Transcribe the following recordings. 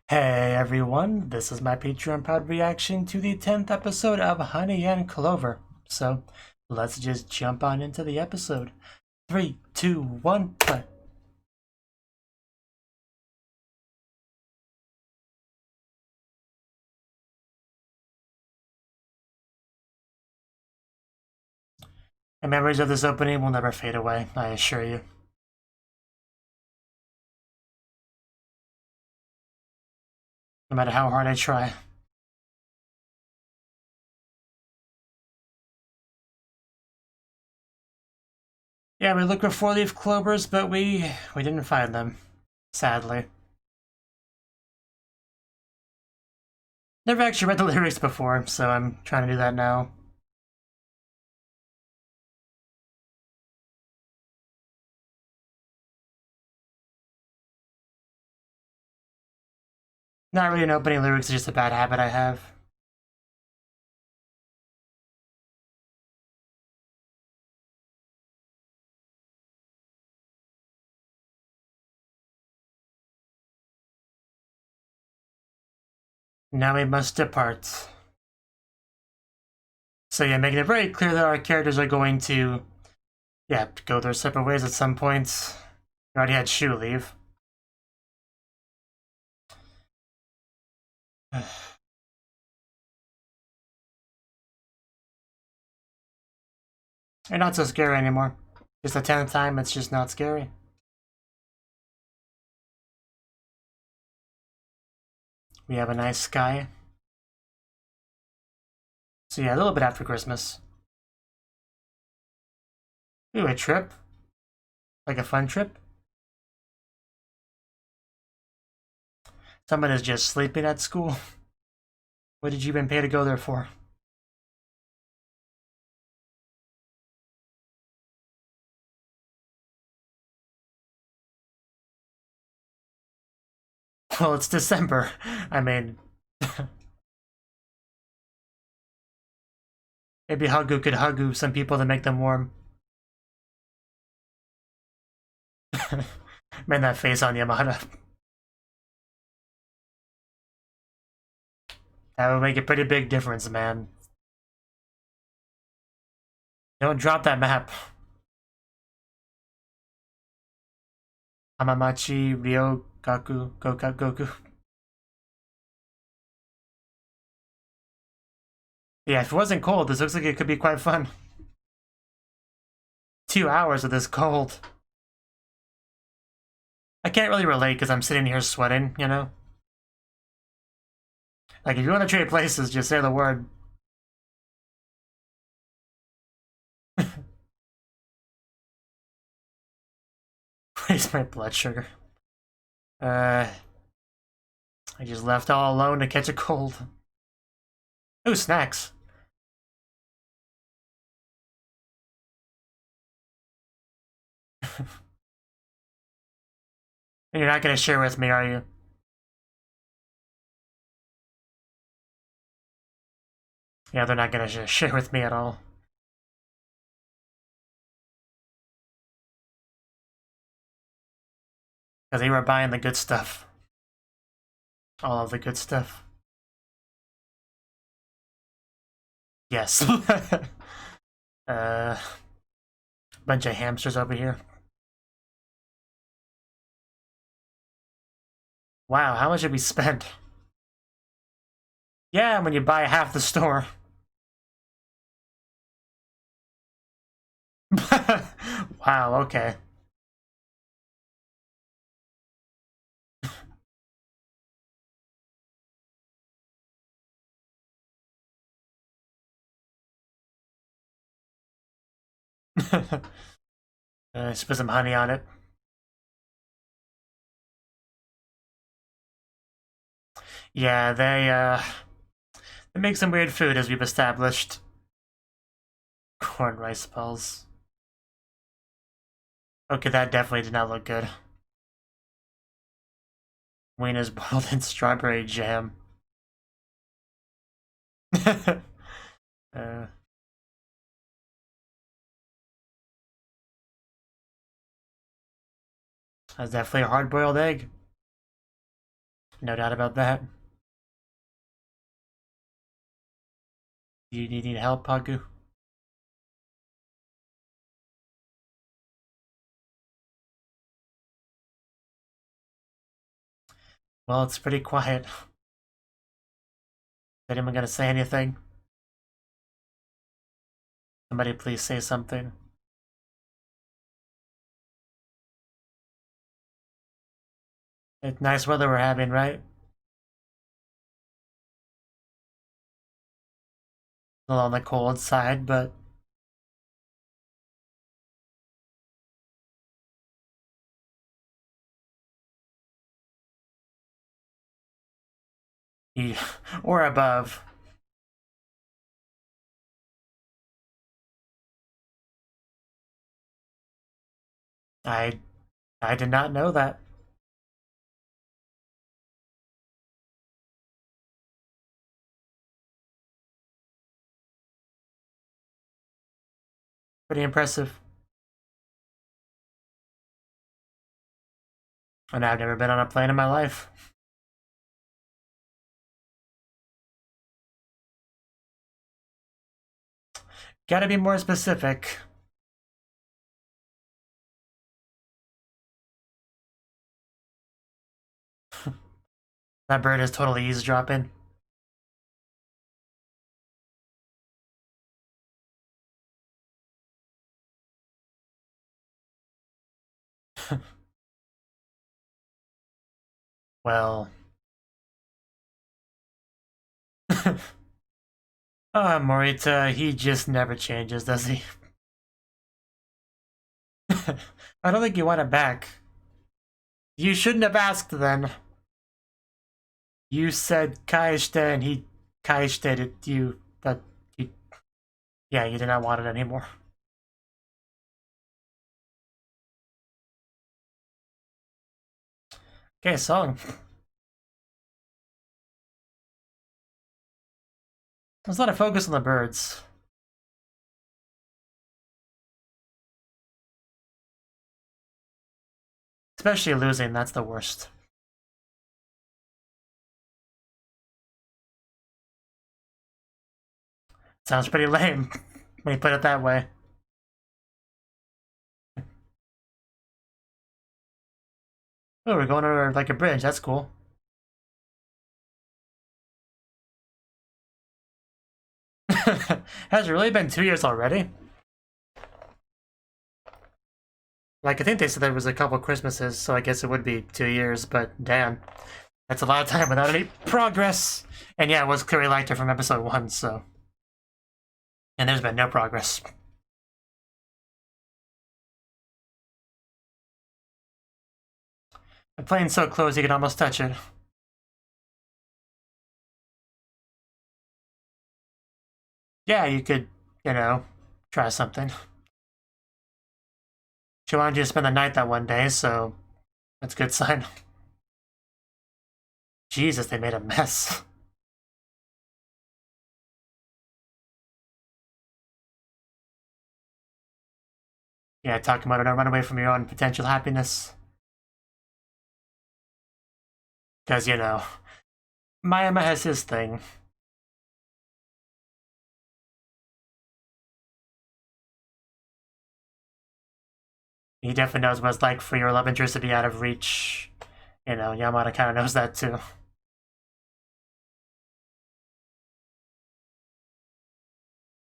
Hey everyone, this is my Patreon proud reaction to the 10th episode of Honey and Clover. So, let's just jump on into the episode. 3, 2, 1, play. And memories of this opening will never fade away, I assure you. No matter how hard I try. Yeah, we looked for 4-leaf clovers, but we didn't find them. Sadly. Never actually read the lyrics before, so I'm trying to do that now. Not really an opening lyrics, it's just a bad habit I have. Now we must depart. So yeah, making it very clear that our characters are going to, go their separate ways at some point. We already had Shu leave. They're not so scary anymore. Just the 10th time, it's just not scary. We have a nice sky. So yeah, a little bit after Christmas. Ooh, a trip? Like a fun trip? Someone is just sleeping at school. What did you even pay to go there for? Well, it's December. I mean... Maybe Hagu could Hagu some people to make them warm. Man, that face on Yamada. That would make a pretty big difference, man. Don't drop that map. Hamamachi, Ryo, Gaku, Goku. Yeah, if it wasn't cold, this looks like it could be quite fun. 2 hours of this cold. I can't really relate because I'm sitting here sweating, you know? Like, if you want to trade places, just say the word. Raise my blood sugar. I just left all alone to catch a cold. Ooh, snacks. And you're not gonna share with me, are you? Yeah, they're not gonna share with me at all. Because they were buying the good stuff. All of the good stuff. Yes. Bunch of hamsters over here. Wow, how much did we spend? Yeah, when you buy half the store. Wow, okay. Just put some honey on it. Yeah, they make some weird food, as we've established. Corn rice balls. Okay, that definitely did not look good. Wiener's boiled in strawberry jam. uh, that's definitely a hard-boiled egg. No doubt about that. You need help, Hagu? Well, it's pretty quiet. Is anyone gonna say anything? Somebody please say something. It's nice weather we're having, right? A little on the cold side, but or above. I did not know that. Pretty impressive. And I've never been on a plane in my life. Gotta be more specific. That bird is totally eavesdropping. Well. Morita, he just never changes, does he? I don't think you want it back. You shouldn't have asked then. You said kaishite and he kaishite it you, but you, yeah, you did not want it anymore. Okay, song. There's a lot of focus on the birds. Especially losing, that's the worst. Sounds pretty lame when you put it that way. Oh, we're going over like a bridge, that's cool. Has it really been 2 years already? Like, I think they said there was a couple Christmases, so I guess it would be 2 years, but damn. That's a lot of time without any progress! And yeah, it was clearly lighter from episode 1, so... And there's been no progress. The plane's so close you can almost touch it. Yeah, you could, you know, try something. She wanted you to spend the night that one day, so that's a good sign. Jesus, they made a mess. Yeah, talking about it, don't run away from your own potential happiness. Because, you know, Mayama has his thing. He definitely knows what it's like for your love interest to be out of reach. You know, Yamada kind of knows that too.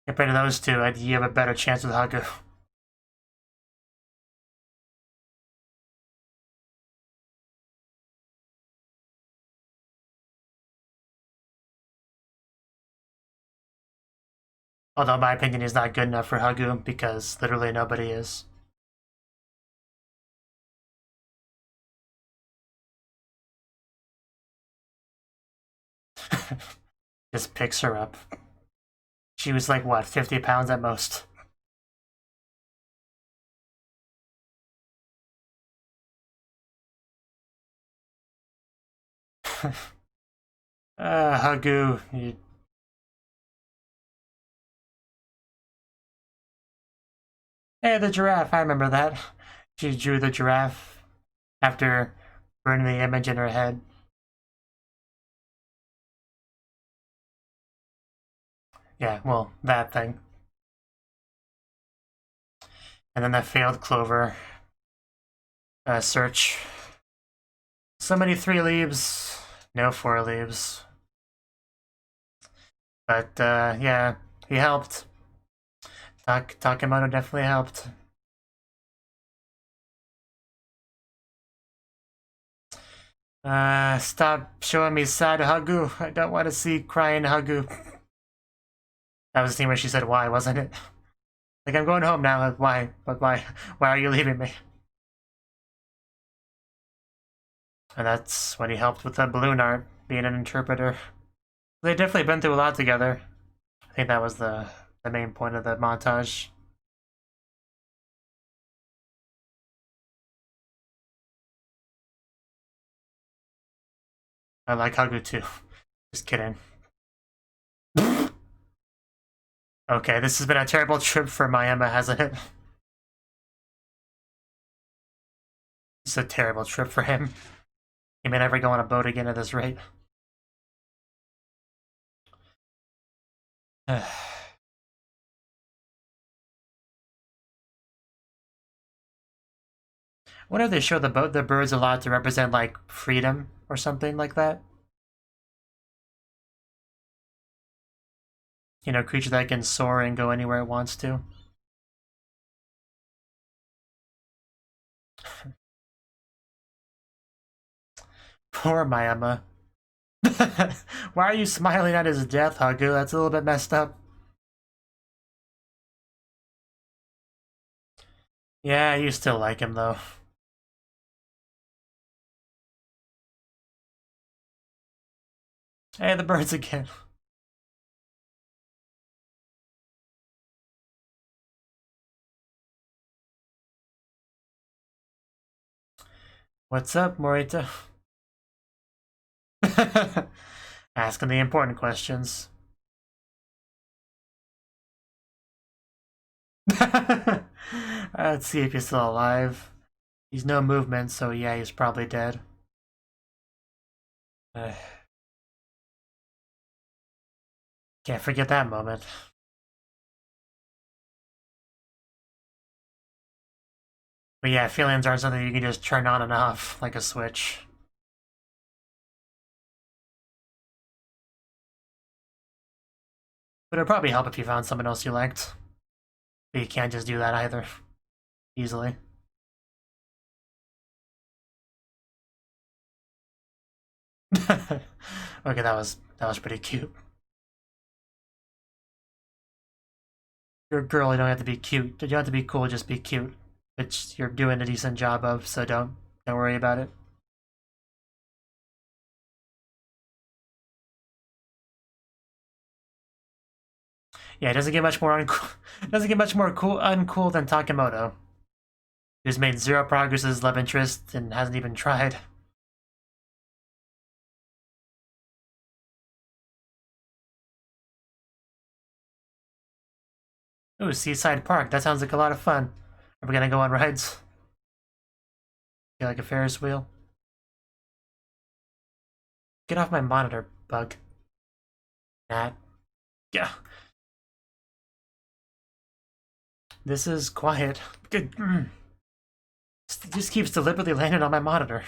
Compared to those two, you have a better chance with Hagu. Although my opinion is not good enough for Hagu because literally nobody is. Just picks her up. She was like, what, 50 pounds at most? Hagu, you... Hey, the giraffe, I remember that. She drew the giraffe after burning the image in her head. Yeah, well, that thing. And then that failed Clover search. So many 3 leaves, no 4 leaves. But yeah, he helped. Takemoto definitely helped. Stop showing me sad Hagu. I don't want to see crying Hagu. That was the scene where she said why, wasn't it? Like, I'm going home now. Why? But why? Why are you leaving me? And that's when he helped with the balloon art, being an interpreter. They've definitely been through a lot together. I think that was the main point of the montage. I like Hagu too. Just kidding. Okay, this has been a terrible trip for Miami, hasn't it? It's a terrible trip for him. He may never go on a boat again at this rate. I wonder if they show the birds a lot to represent, like, freedom or something like that. You know, creature that can soar and go anywhere it wants to. Poor Mayama. Why are you smiling at his death, Hagu? That's a little bit messed up. Yeah, you still like him, though. Hey, the birds again. What's up, Morita? Asking the important questions. Let's see if he's still alive. He's no movement, so yeah, he's probably dead. Can't forget that moment. But yeah, feelings aren't something you can just turn on and off like a switch. But it'd probably help if you found someone else you liked. But you can't just do that either. Easily. Okay, that was pretty cute. You're a girl, you don't have to be cute. You don't have to be cool, just be cute. Which you're doing a decent job of, so don't worry about it. Yeah, it doesn't get much more uncool. Doesn't get much more uncool than Takemoto, who's made 0 progress as love interest and hasn't even tried. Ooh, Seaside Park. That sounds like a lot of fun. Are we gonna go on rides? Feel like a Ferris wheel? Get off my monitor, bug. Nat. Yeah. This is quiet. Good. It just keeps deliberately landing on my monitor.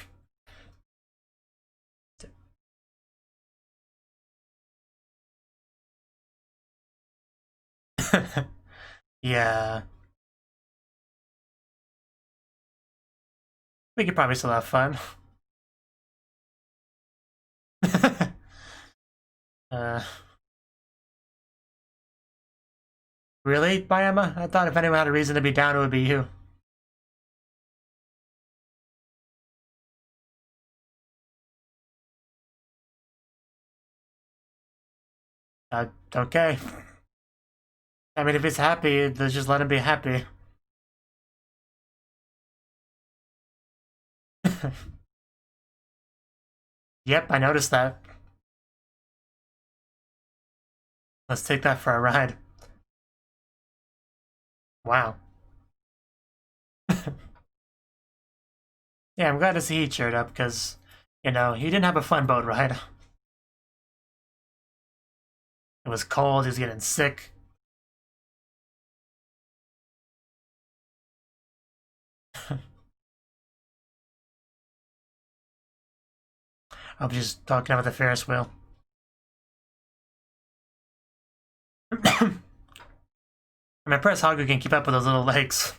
Yeah. We could probably still have fun. uh, really, Bayama? I thought if anyone had a reason to be down, it would be you. Okay. I mean, if he's happy, let's just let him be happy. Yep, I noticed that. Let's take that for a ride. Wow. Yeah, I'm glad to see he cheered up because, you know, he didn't have a fun boat ride. It was cold, he was getting sick. I'm just talking about the Ferris wheel. I'm impressed Hagu can keep up with those little legs.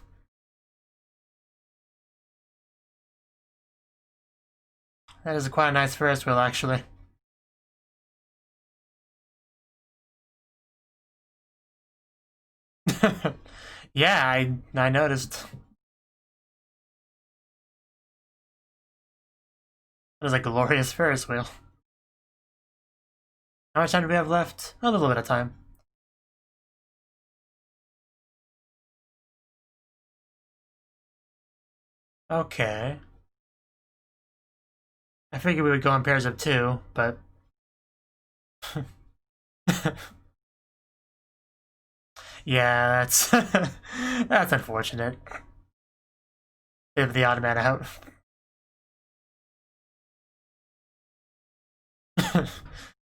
That is quite a nice Ferris wheel, actually. Yeah, I noticed. It was a glorious Ferris wheel. How much time do we have left? A little bit of time. Okay. I figured we would go in pairs of 2, but... yeah, that's... that's unfortunate. If the odd man out.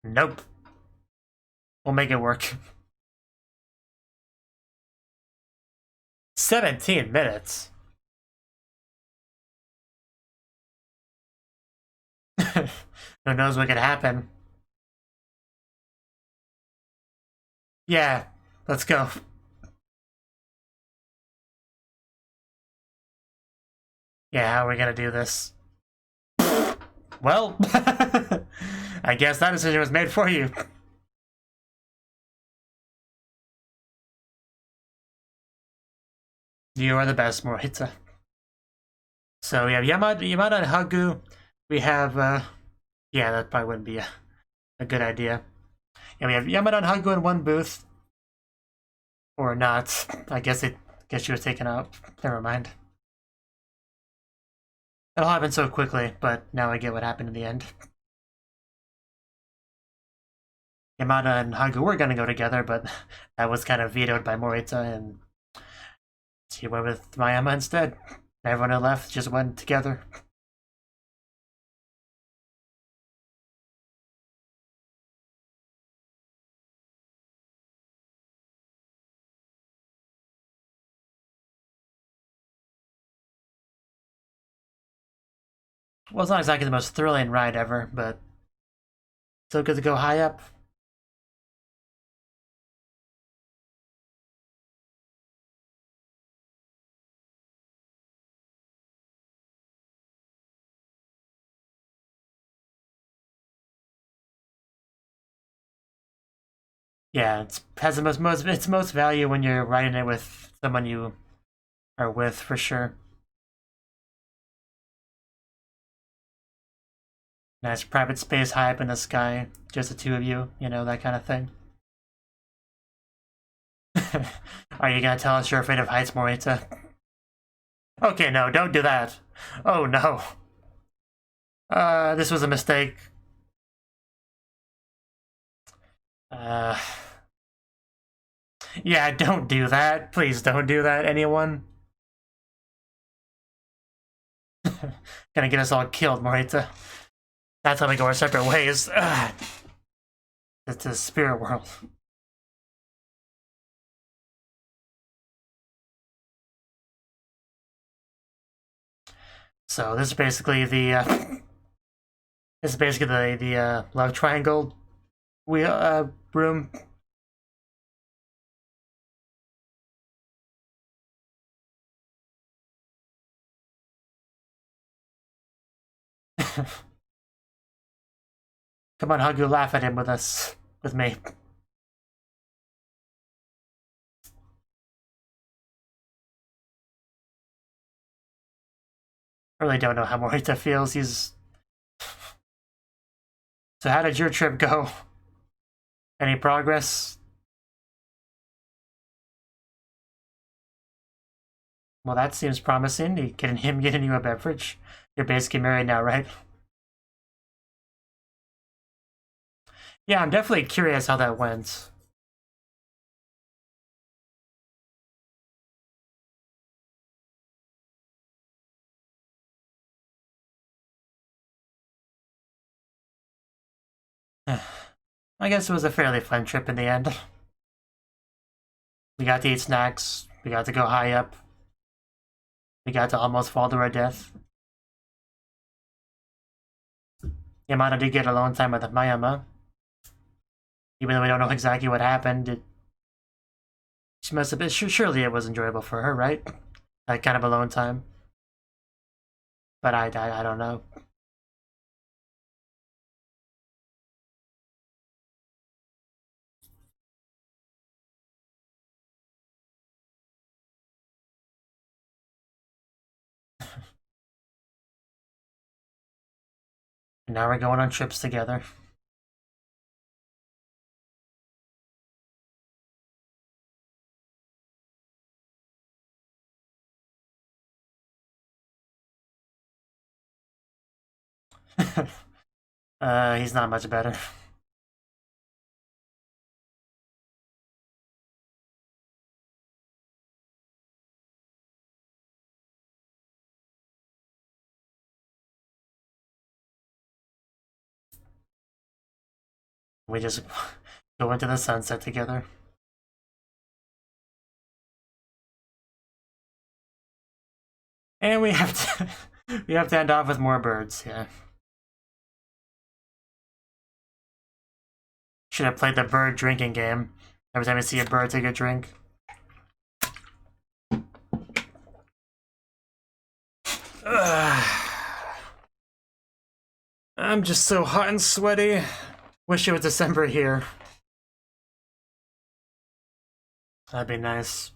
Nope. We'll make it work. 17 minutes. Who knows what could happen? Yeah, let's go. Yeah, how are we gonna do this? Well, I guess that decision was made for you. You are the best, Morita. So we have Yamada and Hagu. We have, yeah, that probably wouldn't be a good idea. Yeah, we have Yamada and Hagu in one booth. Or not. I guess she was taken out. Never mind. It all happened so quickly, but now I get what happened in the end. Yamada and Hagu were gonna go together, but that was kind of vetoed by Morita, and she went with Mayama instead. Everyone who left just went together. Well, it's not exactly the most thrilling ride ever, but still good to go high up. Yeah, it has the most value when you're riding it with someone you are with for sure. Nice private space high up in the sky, just the two of you, that kind of thing. Are you gonna tell us you're afraid of heights, Morita? Okay, no, don't do that. Oh no. This was a mistake. Yeah, don't do that. Please don't do that, anyone. Gonna get us all killed, Morita. That's how we go our separate ways. It's the spirit world. So this is basically the love triangle wheel room. Come on, Hagu, laugh at him with me. I really don't know how Morita feels. So how did your trip go? Any progress? Well, that seems promising. Him getting you a beverage. You're basically married now, right? Yeah, I'm definitely curious how that went. I guess it was a fairly fun trip in the end. We got to eat snacks, we got to go high up, we got to almost fall to our death. Yamada did get alone time with Mayama. Even though we don't know exactly what happened, she must have been, surely it was enjoyable for her, right? Like, kind of alone time. But I don't know. And now we're going on trips together. He's not much better. We just go into the sunset together. And we have to end off with more birds, yeah. Should have played the bird drinking game. Every time I see a bird, take a drink. I'm just so hot and sweaty. Wish it was December here. That'd be nice.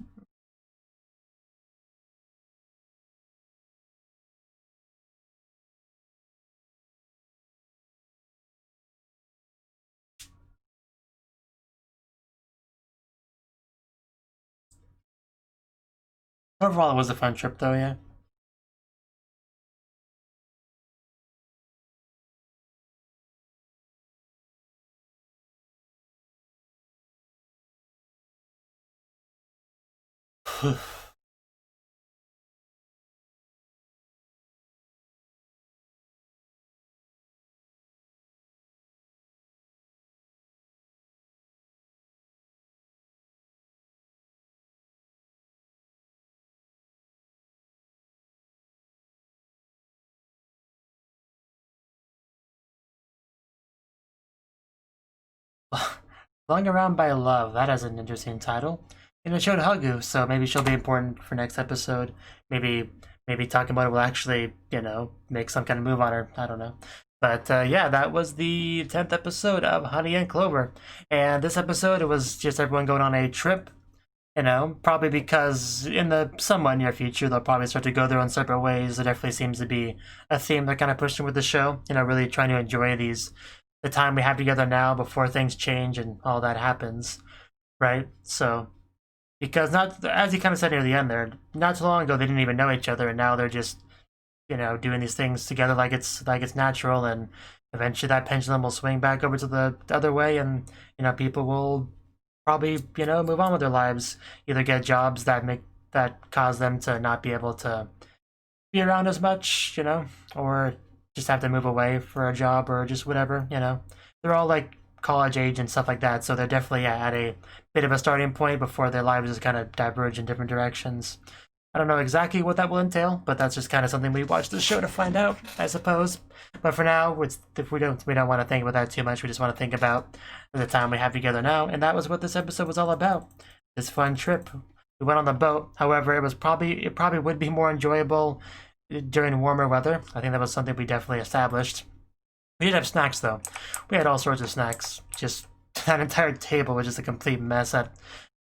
Overall, it was a fun trip, though, yeah. Flung Around by Love, that has an interesting title. And it showed Hagu, so maybe she'll be important for next episode. Maybe Takemoto will actually, make some kind of move on her. I don't know. But yeah, that was the 10th episode of Honey and Clover. And this episode, it was just everyone going on a trip. Probably because in the somewhat near future, they'll probably start to go their own separate ways. There definitely seems to be a theme they're kind of pushing with the show. Really trying to enjoy the time we have together now before things change and all that happens, right? So, because not, as you kind of said near the end there, not too long ago they didn't even know each other, and now they're just, doing these things together like it's natural, and eventually that pendulum will swing back over to the other way, and people will probably move on with their lives, either get jobs that cause them to not be able to be around as much, or just have to move away for a job or just whatever, They're all like college age and stuff like that, so they're definitely at a bit of a starting point before their lives just kind of diverge in different directions. I don't know exactly what that will entail, but that's just kind of something we watch the show to find out, I suppose. But for now, if we don't want to think about that too much. We just want to think about the time we have together now, and that was what this episode was all about. This fun trip. We went on the boat. However, it probably would be more enjoyable during warmer weather. I think that was something we definitely established. We did have snacks, though. We had all sorts of snacks. Just that entire table was just a complete mess at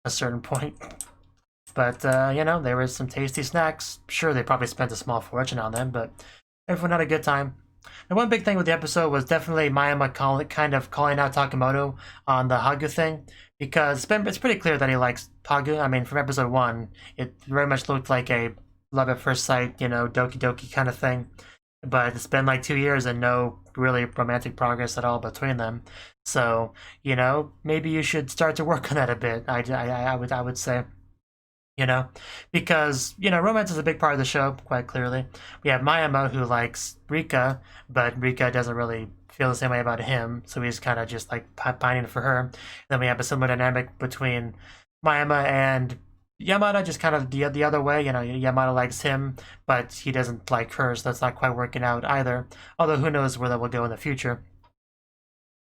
a certain point. But, there were some tasty snacks. Sure, they probably spent a small fortune on them, but everyone had a good time. And one big thing with the episode was definitely Mayama kind of calling out Takemoto on the Hagu thing, because it's pretty clear that he likes Hagu. I mean, from episode 1, it very much looked like a love at first sight, doki doki kind of thing. But it's been like 2 years and no really romantic progress at all between them. So, maybe you should start to work on that a bit. I would say. Because romance is a big part of the show, quite clearly. We have Mayama, who likes Rika, but Rika doesn't really feel the same way about him, so he's kind of just like pining for her. And then we have a similar dynamic between Mayama and Yamada, just kind of the other way. Yamada likes him, but he doesn't like her, so that's not quite working out either. Although who knows where that will go in the future.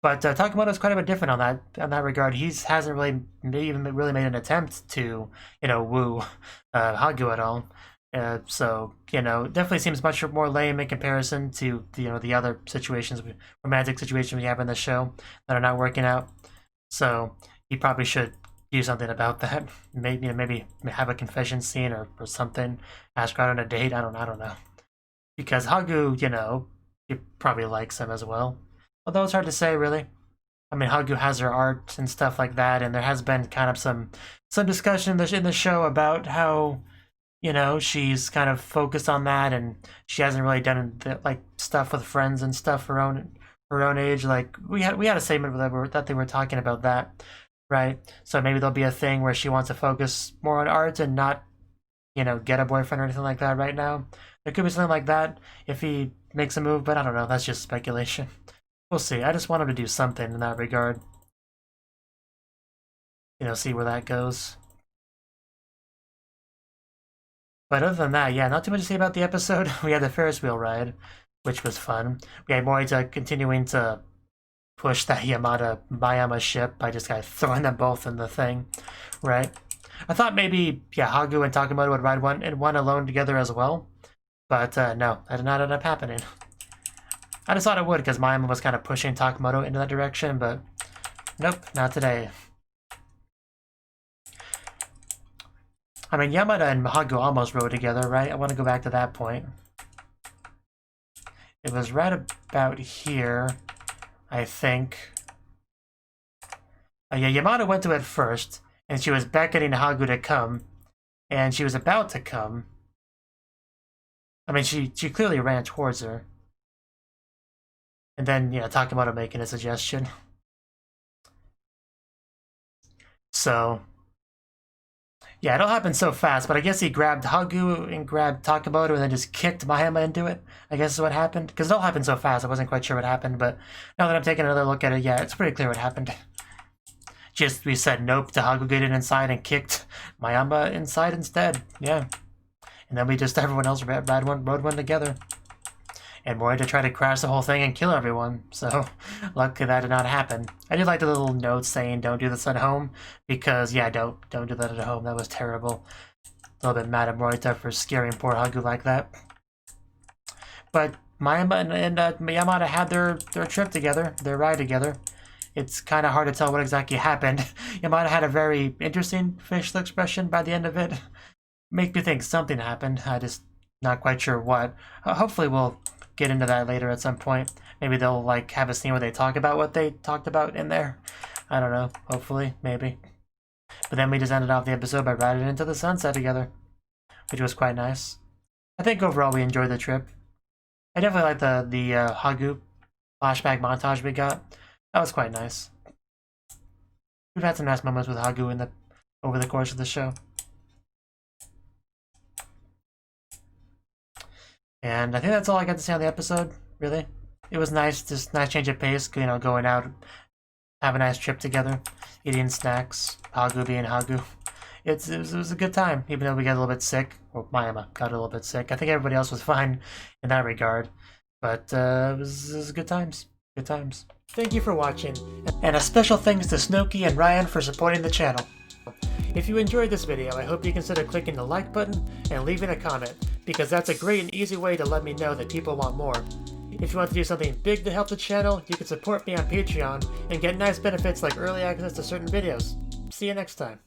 But Takemoto is quite a bit different on that regard. He hasn't really made an attempt to woo Hagu at all. So definitely seems much more lame in comparison to the other situations, romantic situations we have in the show that are not working out. So he probably should do something about that. Maybe have a confession scene or something. Ask her out on a date. I don't know. Because Hagu, he probably likes him as well. Although it's hard to say, really. I mean, Hagu has her art and stuff like that, and there has been kind of some discussion in the show about how she's kind of focused on that, and she hasn't really done like stuff with friends and stuff her own age. Like we had a segment that they were talking about that, right? So maybe there'll be a thing where she wants to focus more on art and not get a boyfriend or anything like that right now. There could be something like that if he makes a move, but I don't know. That's just speculation. We'll see. I just want him to do something in that regard. See where that goes. But other than that, yeah, not too much to say about the episode. We had the Ferris wheel ride, which was fun. We had Morita continuing to push that Mayama ship by just kind of throwing them both in the thing, right? I thought maybe, Hagu and Takemoto would ride one alone together as well. But no, that did not end up happening. I just thought it would because Mayama was kind of pushing Takemoto into that direction, but nope, not today. I mean, Yamada and Hagu almost rode together, right? I want to go back to that point. It was right about here, I think. Yeah, Yamada went to it first, and she was beckoning Hagu to come, and she was about to come. I mean, she clearly ran towards her. And then, Takemoto making a suggestion. So, yeah, it all happened so fast, but I guess he grabbed Hagu and grabbed Takemoto and then just kicked Mayama into it, I guess is what happened. Because it all happened so fast, I wasn't quite sure what happened, but now that I'm taking another look at it, yeah, it's pretty clear what happened. Just, we said nope to Hagu getting inside and kicked Mayama inside instead, yeah. And then everyone else rode one together. And Morita tried to crash the whole thing and kill everyone, so luckily that did not happen. I did like the little note saying don't do this at home, because yeah, don't do that at home, that was terrible. A little bit mad at Morita for scaring poor Hagu like that. But Mayama and Yamada had their trip together, their ride together. It's kind of hard to tell what exactly happened. Yamada had a very interesting facial expression by the end of it. Make me think something happened, I just not quite sure what. Hopefully we'll get into that later at some point. Maybe they'll like have a scene where they talk about what they talked about in there. I don't know. Hopefully, maybe. But then we just ended off the episode by riding into the sunset together, which was quite nice. I think overall we enjoyed the trip. I definitely like the Hagu flashback montage we got. That was quite nice. We've had some nice moments with Hagu over the course of the show. And I think that's all I got to say on the episode, really. It was nice, just nice change of pace, going out, have a nice trip together, eating snacks, Hagu being Hagu. It was a good time, even though we got a little bit sick. Well, Mayama got a little bit sick. I think everybody else was fine in that regard. But it was good times. Good times. Thank you for watching, and a special thanks to Cnouki and Ryan for supporting the channel. If you enjoyed this video, I hope you consider clicking the like button and leaving a comment, because that's a great and easy way to let me know that people want more. If you want to do something big to help the channel, you can support me on Patreon and get nice benefits like early access to certain videos. See you next time.